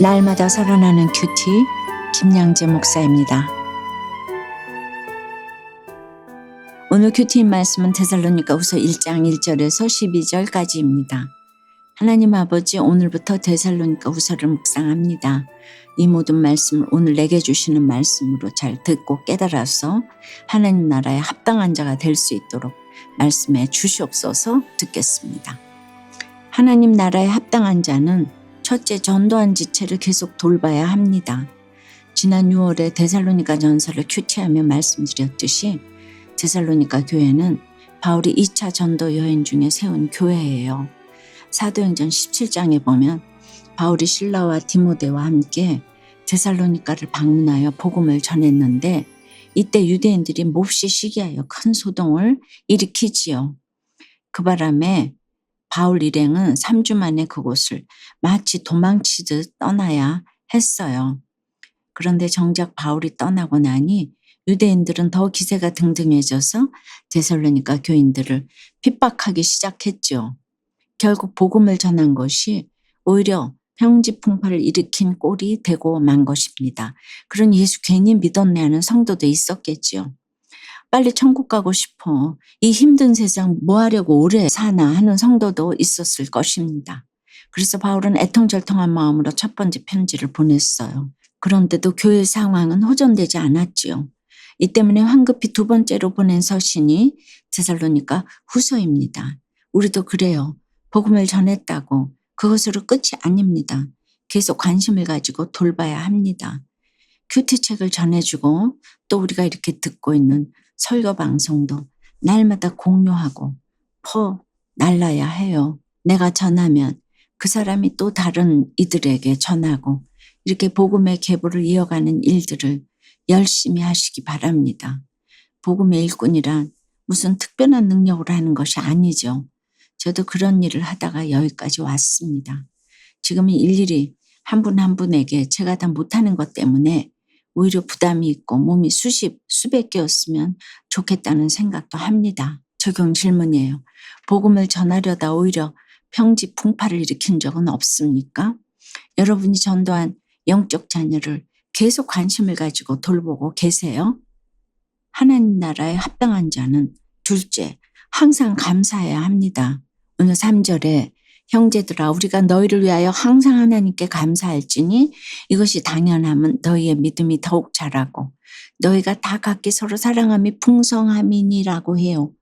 날마다 살아나는 큐티 김양재 목사입니다. 오늘 큐티인 말씀은 데살로니가후서 1장 1절에서 12절까지입니다. 하나님 아버지, 오늘부터 데살로니가후서를 묵상합니다. 이 모든 말씀을 오늘 내게 주시는 말씀으로 잘 듣고 깨달아서 하나님 나라에 합당한 자가 될 수 있도록 말씀해 주시옵소서. 듣겠습니다. 하나님 나라에 합당한 자는 첫째, 전도한 지체를 계속 돌봐야 합니다. 지난 6월에 데살로니가 전서를 큐티하며 말씀드렸듯이 데살로니가 교회는 바울이 2차 전도 여행 중에 세운 교회예요. 사도행전 17장에 보면 바울이 실라와 디모데와 함께 데살로니가를 방문하여 복음을 전했는데 이때 유대인들이 몹시 시기하여 큰 소동을 일으키지요. 그 바람에 바울 일행은 3주 만에 그곳을 마치 도망치듯 떠나야 했어요. 그런데 정작 바울이 떠나고 나니 유대인들은 더 기세가 등등해져서 데살로니가 교인들을 핍박하기 시작했죠. 결국 복음을 전한 것이 오히려 평지풍파를 일으킨 꼴이 되고 만 것입니다. 그런 예수 괜히 믿었네 하는 성도도 있었겠죠. 빨리 천국 가고 싶어. 이 힘든 세상 뭐 하려고 오래 사나 하는 성도도 있었을 것입니다. 그래서 바울은 애통절통한 마음으로 첫 번째 편지를 보냈어요. 그런데도 교회 상황은 호전되지 않았지요. 이 때문에 황급히 두 번째로 보낸 서신이 데살로니가 후서입니다. 우리도 그래요. 복음을 전했다고 그것으로 끝이 아닙니다. 계속 관심을 가지고 돌봐야 합니다. 큐티책을 전해주고 또 우리가 이렇게 듣고 있는 설교 방송도 날마다 공유하고 날라야 해요. 내가 전하면 그 사람이 또 다른 이들에게 전하고 이렇게 복음의 계보를 이어가는 일들을 열심히 하시기 바랍니다. 복음의 일꾼이란 무슨 특별한 능력으로 하는 것이 아니죠. 저도 그런 일을 하다가 여기까지 왔습니다. 지금은 일일이 한 분 한 분에게 제가 다 못하는 것 때문에 오히려 부담이 있고 몸이 수백 개였으면 좋겠다는 생각도 합니다. 적용 질문이에요. 복음을 전하려다 오히려 평지풍파를 일으킨 적은 없습니까? 여러분이 전도한 영적 자녀를 계속 관심을 가지고 돌보고 계세요? 하나님 나라에 합당한 자는 둘째, 항상 감사해야 합니다. 오늘 3절에 형제들아, 우리가 너희를 위하여 항상 하나님께 감사할지니 이것이 당연함은 너희의 믿음이 더욱 자라고 너희가 다 각기 서로 사랑함이 풍성함이니라고 해요.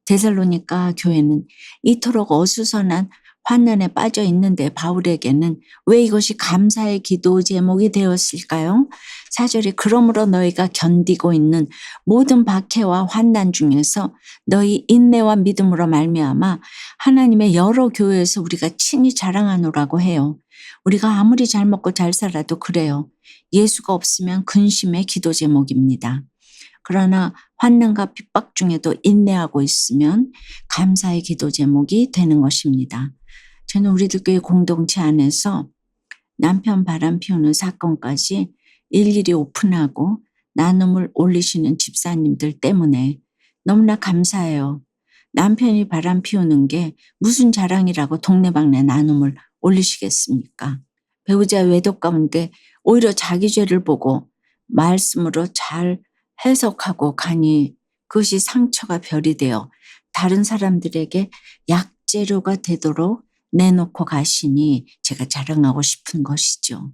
데살로니가 교회는 이토록 어수선한 환난에 빠져 있는데 바울에게는 왜 이것이 감사의 기도 제목이 되었을까요? 4절에 그러므로 너희가 견디고 있는 모든 박해와 환난 중에서 너희 인내와 믿음으로 말미암아 하나님의 여러 교회에서 우리가 친히 자랑하노라고 해요. 우리가 아무리 잘 먹고 잘 살아도 그래요. 예수가 없으면 근심의 기도 제목입니다. 그러나 환난과 핍박 중에도 인내하고 있으면 감사의 기도 제목이 되는 것입니다. 저는 우리들 교회 공동체 안에서 남편 바람 피우는 사건까지 일일이 오픈하고 나눔을 올리시는 집사님들 때문에 너무나 감사해요. 남편이 바람 피우는 게 무슨 자랑이라고 동네방네 나눔을 올리시겠습니까? 배우자 외도 가운데 오히려 자기 죄를 보고 말씀으로 잘 해석하고 가니 그것이 상처가 별이 되어 다른 사람들에게 약재료가 되도록 내놓고 가시니 제가 자랑하고 싶은 것이죠.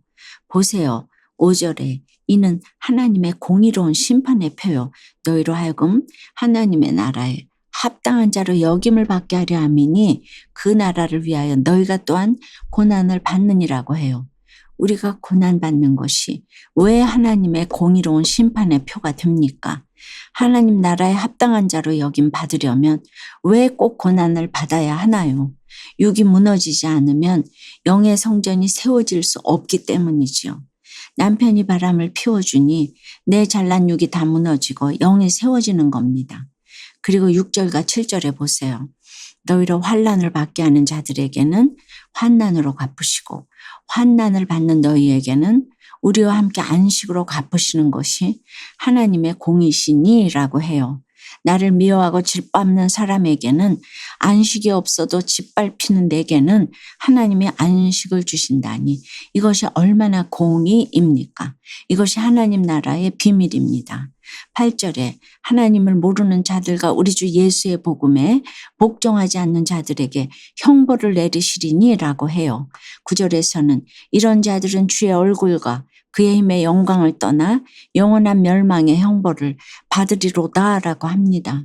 보세요. 5절에 이는 하나님의 공의로운 심판의 표요. 너희로 하여금 하나님의 나라에 합당한 자로 여김을 받게 하려 함이니 그 나라를 위하여 너희가 또한 고난을 받느니라고 해요. 우리가 고난받는 것이 왜 하나님의 공의로운 심판의 표가 됩니까? 하나님 나라에 합당한 자로 여김 받으려면 왜 꼭 고난을 받아야 하나요? 육이 무너지지 않으면 영의 성전이 세워질 수 없기 때문이죠. 남편이 바람을 피워주니 내 잘난 육이 다 무너지고 영이 세워지는 겁니다. 그리고 6절과 7절에 보세요. 너희로 환난을 받게 하는 자들에게는 환난으로 갚으시고 환난을 받는 너희에게는 우리와 함께 안식으로 갚으시는 것이 하나님의 공이시니라고 해요. 나를 미워하고 질투하는 사람에게는 안식이 없어도 짓밟히는 내게는 하나님이 안식을 주신다니 이것이 얼마나 공의입니까? 이것이 하나님 나라의 비밀입니다. 8절에 하나님을 모르는 자들과 우리 주 예수의 복음에 복종하지 않는 자들에게 형벌을 내리시리니 라고 해요. 9절에서는 이런 자들은 주의 얼굴과 그의 힘의 영광을 떠나 영원한 멸망의 형벌을 받으리로다 라고 합니다.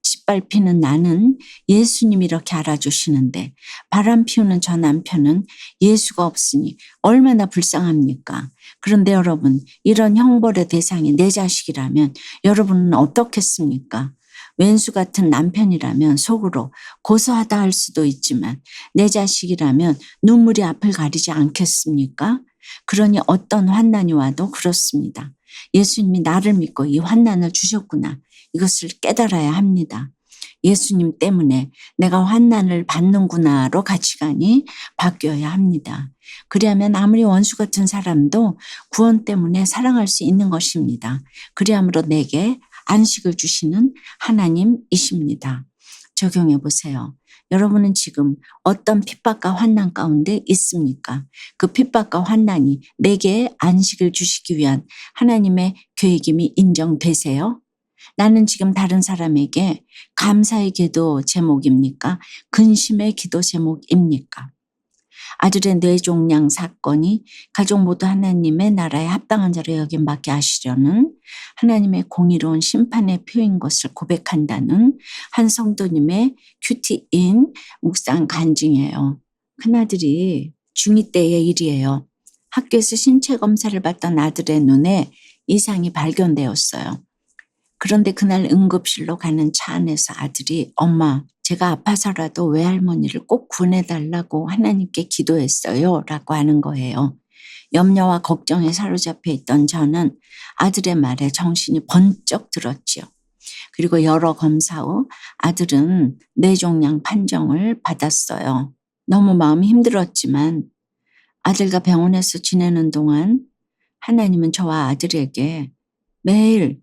짓밟히는 나는 예수님이 이렇게 알아주시는데 바람 피우는 저 남편은 예수가 없으니 얼마나 불쌍합니까? 그런데 여러분, 이런 형벌의 대상이 내 자식이라면 여러분은 어떻겠습니까? 왼수 같은 남편이라면 속으로 고소하다 할 수도 있지만 내 자식이라면 눈물이 앞을 가리지 않겠습니까? 그러니 어떤 환난이 와도 그렇습니다. 예수님이 나를 믿고 이 환난을 주셨구나. 이것을 깨달아야 합니다. 예수님 때문에 내가 환난을 받는구나로 가치관이 바뀌어야 합니다. 그리하면 아무리 원수 같은 사람도 구원 때문에 사랑할 수 있는 것입니다. 그리함으로 내게 안식을 주시는 하나님이십니다. 적용해 보세요. 여러분은 지금 어떤 핍박과 환난 가운데 있습니까? 그 핍박과 환난이 내게 안식을 주시기 위한 하나님의 계획임이 인정되세요? 나는 지금 다른 사람에게 감사의 기도 제목입니까? 근심의 기도 제목입니까? 아들의 뇌종양 사건이 가족 모두 하나님의 나라에 합당한 자로 여김받게 하시려는 하나님의 공의로운 심판의 표인 것을 고백한다는 한 성도님의 큐티인 묵상 간증이에요. 큰아들이 중2 때의 일이에요. 학교에서 신체 검사를 받던 아들의 눈에 이상이 발견되었어요. 그런데 그날 응급실로 가는 차 안에서 아들이 엄마, 제가 아파서라도 외할머니를 꼭 구해달라고 하나님께 기도했어요 라고 하는 거예요. 염려와 걱정에 사로잡혀 있던 저는 아들의 말에 정신이 번쩍 들었지요. 그리고 여러 검사 후 아들은 뇌종양 판정을 받았어요. 너무 마음이 힘들었지만 아들과 병원에서 지내는 동안 하나님은 저와 아들에게 매일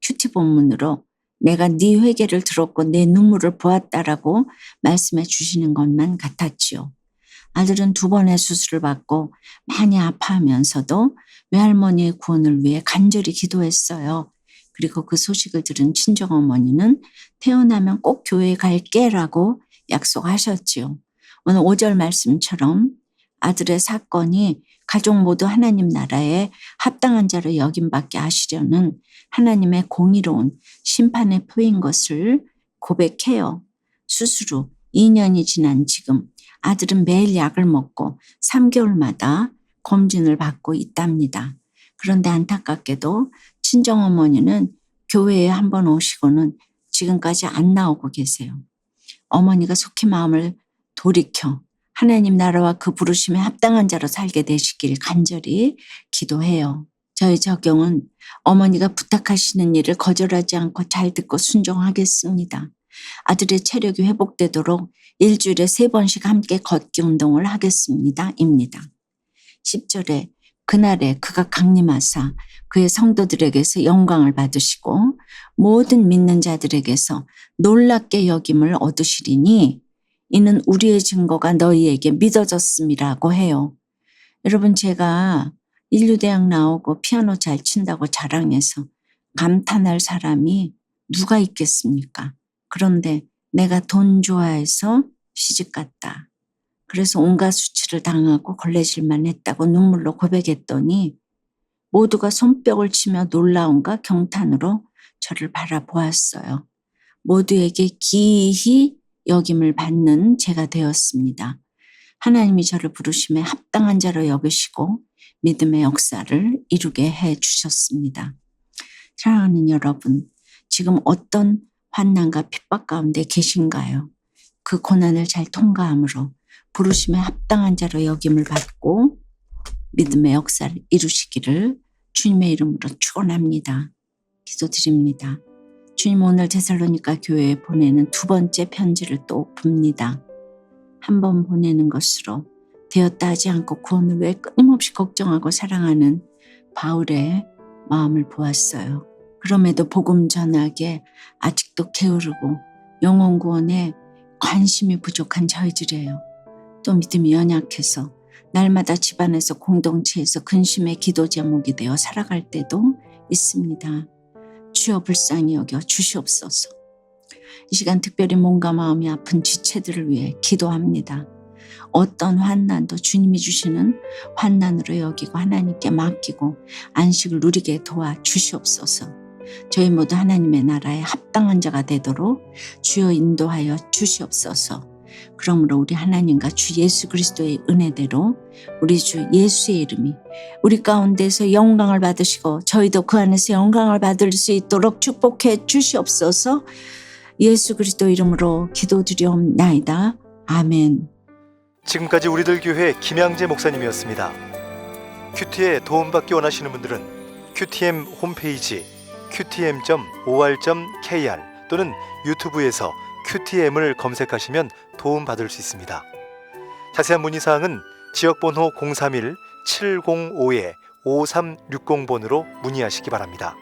큐티 본문으로 내가 네 회개를 들었고 내 눈물을 보았다라고 말씀해 주시는 것만 같았지요. 아들은 2번의 수술을 받고 많이 아파하면서도 외할머니의 구원을 위해 간절히 기도했어요. 그리고 그 소식을 들은 친정어머니는 태어나면 꼭 교회에 갈게라고 약속하셨지요. 오늘 5절 말씀처럼 아들의 사건이 가족 모두 하나님 나라에 합당한 자로 여김받게 하시려는 하나님의 공의로운 심판의 표인 것을 고백해요. 수술 후 2년이 지난 지금 아들은 매일 약을 먹고 3개월마다 검진을 받고 있답니다. 그런데 안타깝게도 친정어머니는 교회에 한번 오시고는 지금까지 안 나오고 계세요. 어머니가 속히 마음을 돌이켜 하나님 나라와 그 부르심에 합당한 자로 살게 되시길 간절히 기도해요. 저의 적용은 어머니가 부탁하시는 일을 거절하지 않고 잘 듣고 순종하겠습니다. 아들의 체력이 회복되도록 일주일에 3번씩 함께 걷기 운동을 하겠습니다. 입니다. 10절에 그날에 그가 강림하사 그의 성도들에게서 영광을 받으시고 모든 믿는 자들에게서 놀랍게 여김을 얻으시리니 이는 우리의 증거가 너희에게 믿어졌음이라고 해요. 여러분, 제가 인류대학 나오고 피아노 잘 친다고 자랑해서 감탄할 사람이 누가 있겠습니까? 그런데 내가 돈 좋아해서 시집갔다. 그래서 온갖 수치를 당하고 걸레질만 했다고 눈물로 고백했더니 모두가 손뼉을 치며 놀라움과 경탄으로 저를 바라보았어요. 모두에게 기이히 여김을 받는 제가 되었습니다. 하나님이 저를 부르심에 합당한 자로 여기시고 믿음의 역사를 이루게 해 주셨습니다. 사랑하는 여러분, 지금 어떤 환난과 핍박 가운데 계신가요? 그 고난을 잘 통과함으로 부르심에 합당한 자로 여김을 받고 믿음의 역사를 이루시기를 주님의 이름으로 축원합니다. 기도드립니다. 주님, 오늘 데살로니가 교회에 보내는 2번째 편지를 또 봅니다. 한 번 보내는 것으로 되었다 하지 않고 구원을 위해 끊임없이 걱정하고 사랑하는 바울의 마음을 보았어요. 그럼에도 복음 전하기에 아직도 게으르고 영혼 구원에 관심이 부족한 저희들이에요. 또 믿음이 연약해서 날마다 집안에서 공동체에서 근심의 기도 제목이 되어 살아갈 때도 있습니다. 주여 불쌍히 여겨 주시옵소서. 이 시간 특별히 몸과 마음이 아픈 지체들을 위해 기도합니다. 어떤 환난도 주님이 주시는 환난으로 여기고 하나님께 맡기고 안식을 누리게 도와 주시옵소서. 저희 모두 하나님의 나라에 합당한 자가 되도록 주여 인도하여 주시옵소서. 그러므로 우리 하나님과 주 예수 그리스도의 은혜대로 우리 주 예수의 이름이 우리 가운데서 영광을 받으시고 저희도 그 안에서 영광을 받을 수 있도록 축복해 주시옵소서. 예수 그리스도 이름으로 기도드리옵나이다. 아멘. 지금까지 우리들 교회 김양재 목사님이었습니다. 큐티에 도움받기 원하시는 분들은 QTM 홈페이지 qtm.or.kr 또는 유튜브에서 QTM을 검색하시면 도움받을 수 있습니다. 자세한 문의사항은 지역번호 031-705-5360번으로 문의하시기 바랍니다.